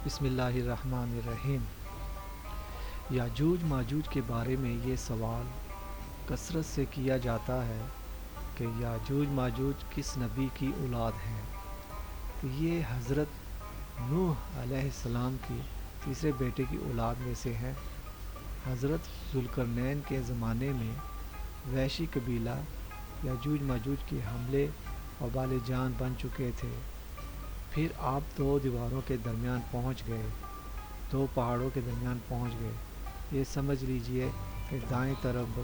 بسم اللہ الرحمن الرحیم۔ یاجوج ماجوج کے بارے میں یہ سوال کثرت سے کیا جاتا ہے کہ یاجوج ماجوج کس نبی کی اولاد ہیں؟ تو یہ حضرت نوح علیہ السلام کی تیسرے بیٹے کی اولاد میں سے ہیں۔ حضرت ذوالقرنین کے زمانے میں وحشی قبیلہ یاجوج ماجوج کے حملے وبال جان بن چکے تھے۔ پھر آپ دو دیواروں کے درمیان پہنچ گئے، دو پہاڑوں کے درمیان پہنچ گئے۔ یہ سمجھ لیجئے کہ دائیں طرف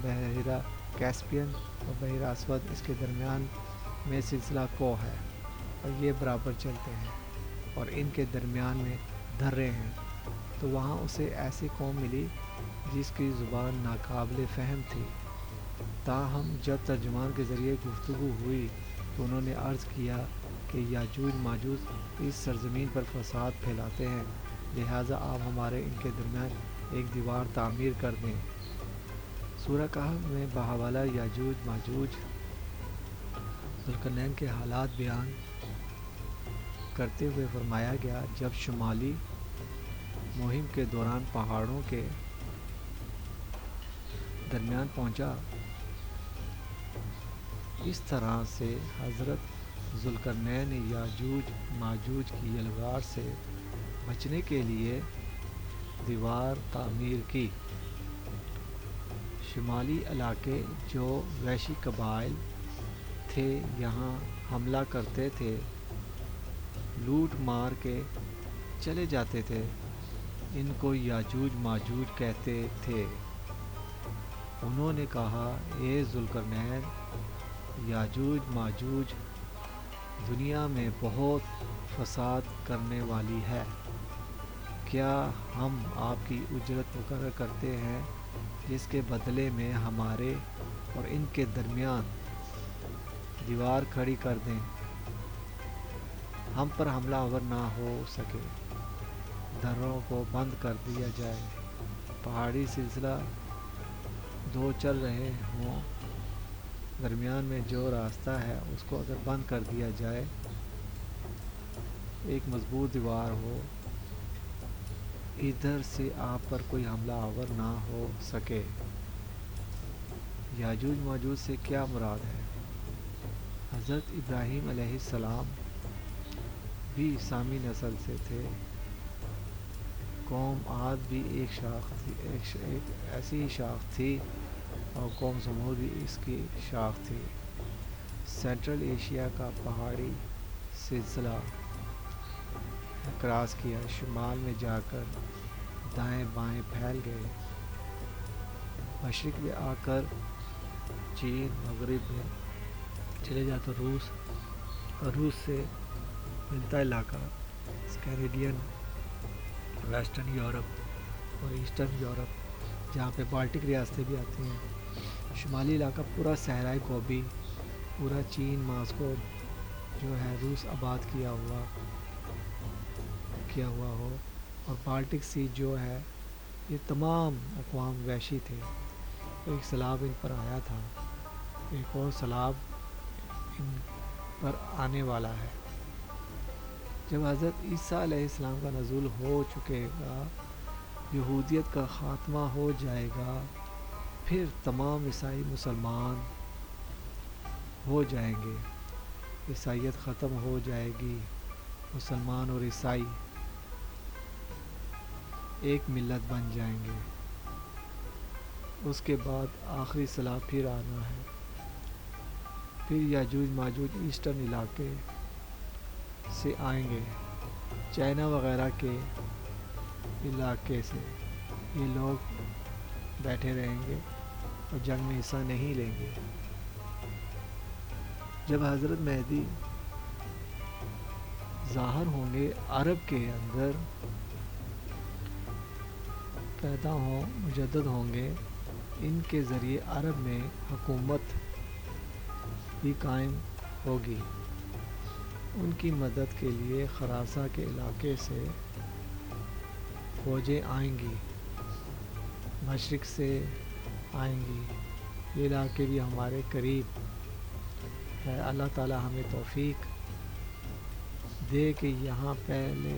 بحیرہ کیسپین اور بحیرہ اسود، اس کے درمیان میں سلسلہ کوہ ہے اور یہ برابر چلتے ہیں اور ان کے درمیان میں درے ہیں۔ تو وہاں اسے ایسی قوم ملی جس کی زبان ناقابل فہم تھی۔ تاہم جب ترجمان کے ذریعے گفتگو ہوئی تو انہوں نے عرض کیا کہ یاجوج ماجوج اس سرزمین پر فساد پھیلاتے ہیں، لہٰذا آپ ہمارے ان کے درمیان ایک دیوار تعمیر کر دیں۔ سورہ کہف میں بحوالہ یاجوج ماجوج ذوالقرنین کے حالات بیان کرتے ہوئے فرمایا گیا، جب شمالی مہم کے دوران پہاڑوں کے درمیان پہنچا، اس طرح سے حضرت ذوالقرنین نے یاجوج ماجوج کی یلغار سے بچنے کے لیے دیوار تعمیر کی۔ شمالی علاقے جو وحشی قبائل تھے یہاں حملہ کرتے تھے، لوٹ مار کے چلے جاتے تھے، ان کو یاجوج ماجوج کہتے تھے۔ انہوں نے کہا، اے ذوالقرنین، یاجوج ماجوج دنیا میں بہت فساد کرنے والی ہے، کیا ہم آپ کی اجرت مقرر کرتے ہیں جس کے بدلے میں ہمارے اور ان کے درمیان دیوار کھڑی کر دیں، ہم پر حملہ آور نہ ہو سکے، دروں کو بند کر دیا جائے، پہاڑی سلسلہ دو چل رہے ہوں، درمیان میں جو راستہ ہے اس کو اگر بند کر دیا جائے، ایک مضبوط دیوار ہو، ادھر سے آپ پر کوئی حملہ آور نہ ہو سکے۔ یاجوج ماجوج سے کیا مراد ہے؟ حضرت ابراہیم علیہ السلام بھی سامی نسل سے تھے، قوم عاد بھی ایک ایسی ہی شاخ تھی اور قوم سمود بھی اس کی شاخ تھی۔ سینٹرل ایشیا کا پہاڑی سلسلہ کراس کیا، شمال میں جا کر دائیں بائیں پھیل گئے، مشرق میں آ کر چین، مغرب میں چلے جاتے روس، اور روس سے ملتا علاقہ اسکینڈینیوین، ویسٹرن یورپ اور ایسٹرن یورپ، جہاں پہ بالٹک ریاستیں بھی آتی ہیں۔ شمالی علاقہ پورا صحرائے گوبی، پورا چین، ماسکو جو ہے روس آباد کیا ہوا ہو، اور بالٹک سی جو ہے، یہ تمام اقوام وحشی تھے۔ ایک سیلاب ان پر آیا تھا، ایک اور سیلاب ان پر آنے والا ہے۔ جب حضرت عیسیٰ علیہ السلام کا نزول ہو چکے گا، یہودیت کا خاتمہ ہو جائے گا، پھر تمام عیسائی مسلمان ہو جائیں گے، عیسائیت ختم ہو جائے گی، مسلمان اور عیسائی ایک ملت بن جائیں گے۔ اس کے بعد آخری صلاح پھر آنا ہے۔ پھر یاجوج ماجوج ایسٹرن علاقے سے آئیں گے، چائنا وغیرہ کے علاقے سے۔ یہ لوگ بیٹھے رہیں گے اور جنگ میں حصہ نہیں لیں گے۔ جب حضرت مہدی ظاہر ہوں گے، عرب کے اندر پیدا ہوں، مجدد ہوں گے، ان کے ذریعے عرب میں حکومت بھی قائم ہوگی۔ ان کی مدد کے لیے خراساں کے علاقے سے فوجیں آئیں گی، مشرق سے آئیں گی، یہ علاقے بھی ہمارے قریب ہے۔ اللہ تعالی ہمیں توفیق دے کہ یہاں پہلے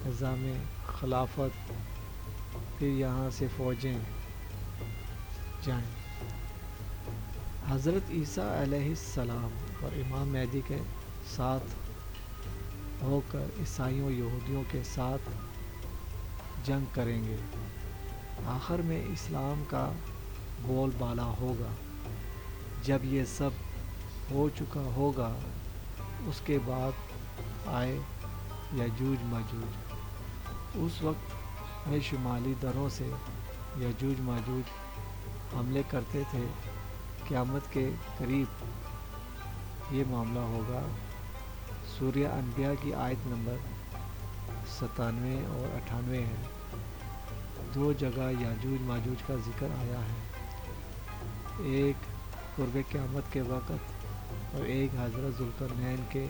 نظام خلافت، پھر یہاں سے فوجیں جائیں۔ حضرت عیسیٰ علیہ السلام اور امام مہدی کے ساتھ ہو کر عیسائیوں یہودیوں کے ساتھ جنگ کریں گے۔ آخر میں اسلام کا بول بالا ہوگا۔ جب یہ سب ہو چکا ہوگا اس کے بعد آئے یاجوج ماجوج۔ اس وقت میں شمالی دروں سے یاجوج ماجوج حملے کرتے تھے۔ قیامت کے قریب یہ معاملہ ہوگا۔ سورہ انبیاء کی آیت نمبر 97 اور 98 ہے۔ دو جگہ یاجوج ماجوج کا ذکر آیا ہے، ایک قرب قیامت کے وقت اور ایک حضرت ذوالقرنین کے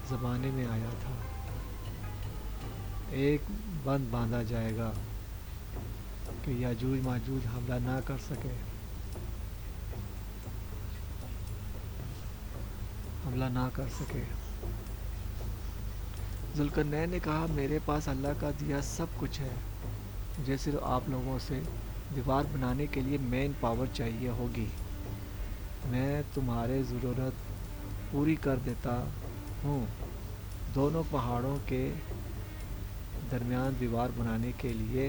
زمانے میں آیا تھا۔ ایک بند باندھا جائے گا کہ یاجوج ماجوج حملہ نہ کر سکے، ذوالقرنین نے کہا میرے پاس اللہ کا دیا سب کچھ ہے، مجھے صرف آپ لوگوں سے دیوار بنانے کے لیے مین پاور چاہیے ہوگی، میں تمہارے ضرورت پوری کر دیتا ہوں۔ دونوں پہاڑوں کے درمیان دیوار بنانے کے لیے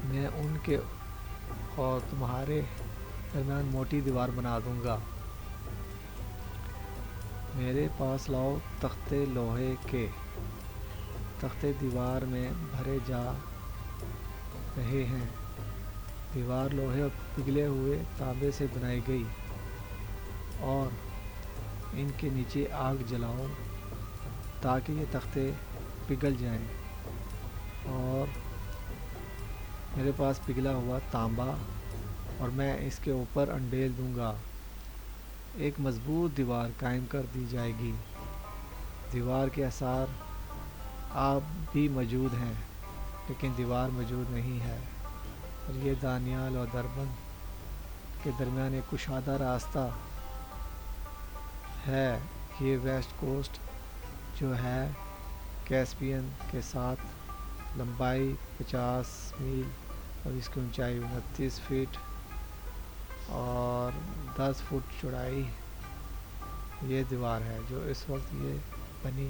میں ان کے اور تمہارے درمیان موٹی دیوار بنا دوں گا۔ میرے پاس لاؤ تختے لوہے کے، تختے دیوار میں بھرے جا رہے ہیں۔ دیوار لوہے اور پگھلے ہوئے تانبے سے بنائی گئی اور ان کے نیچے آگ جلاؤ تاکہ یہ تختے پگھل جائیں، اور میرے پاس پگھلا ہوا تانبا اور میں اس کے اوپر انڈیل دوں گا۔ ایک مضبوط دیوار قائم کر دی جائے گی۔ دیوار کے آثار اب بھی موجود ہیں لیکن دیوار موجود نہیں ہے، اور یہ دانیال اور دربند کے درمیان ایک کشادہ راستہ ہے۔ یہ ویسٹ کوسٹ جو ہے کیسپین کے ساتھ لمبائی 50 میل اور اس کی اونچائی 29 فٹ اور 10 فٹ چوڑائی یہ دیوار ہے جو اس وقت یہ بنی،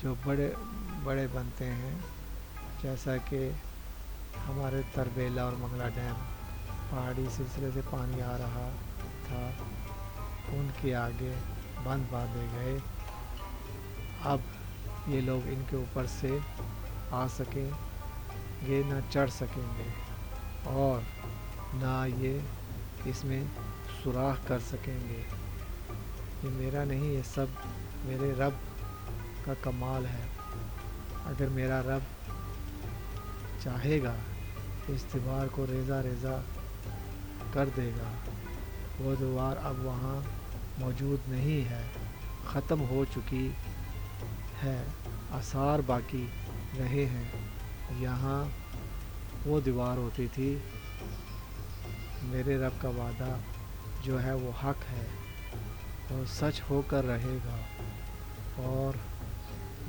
جو بڑے بڑے بنتے ہیں، جیسا کہ ہمارے تربیلا اور منگلا ڈیم پہاڑی سلسلے سے پانی آ رہا تھا، ان کے آگے بند باندھے گئے۔ اب یہ لوگ ان کے اوپر سے آ سکیں گے نہ چڑھ سکیں گے، اور نہ یہ اس میں سوراخ کر سکیں گے۔ یہ میرا نہیں، یہ سب میرے رب کا کمال ہے۔ اگر میرا رب چاہے گا تو اس دیوار کو ریزہ ریزہ کر دے گا۔ وہ دیوار اب وہاں موجود نہیں ہے، ختم ہو چکی ہے، آثار باقی رہے ہیں۔ یہاں وہ دیوار ہوتی تھی۔ میرے رب کا وعدہ جو ہے وہ حق ہے اور سچ ہو کر رہے گا، اور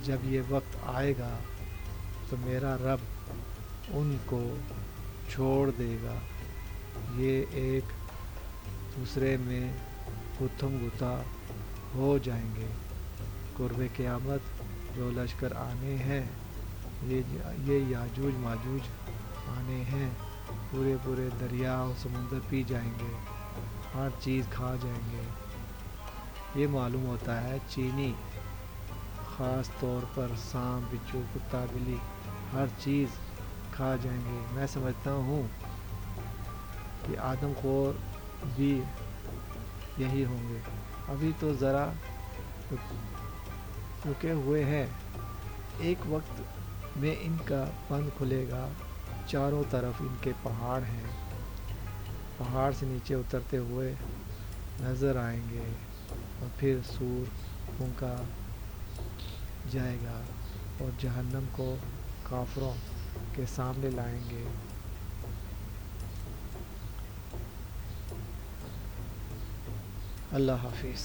جب یہ وقت آئے گا تو میرا رب ان کو چھوڑ دے گا۔ یہ ایک دوسرے میں گتھم گتھا ہو جائیں گے۔ قرب قیامت جو لشکر آنے ہیں، یہ یاجوج ماجوج آنے ہیں، پورے پورے دریا اور سمندر پی جائیں گے، ہر چیز کھا جائیں گے۔ یہ معلوم ہوتا ہے چینی خاص طور پر سانپ بچھو کتا بلی ہر چیز کھا جائیں گے۔ میں سمجھتا ہوں کہ آدم خور بھی یہی ہوں گے۔ ابھی تو ذرا رکے ہوئے ہیں، ایک وقت میں ان کا بند کھلے گا، چاروں طرف ان کے پہاڑ ہیں، پہاڑ سے نیچے اترتے ہوئے نظر آئیں گے، اور پھر سور پھونکا جائے گا اور جہنم کو کافروں کے سامنے لائیں گے۔ اللہ حافظ۔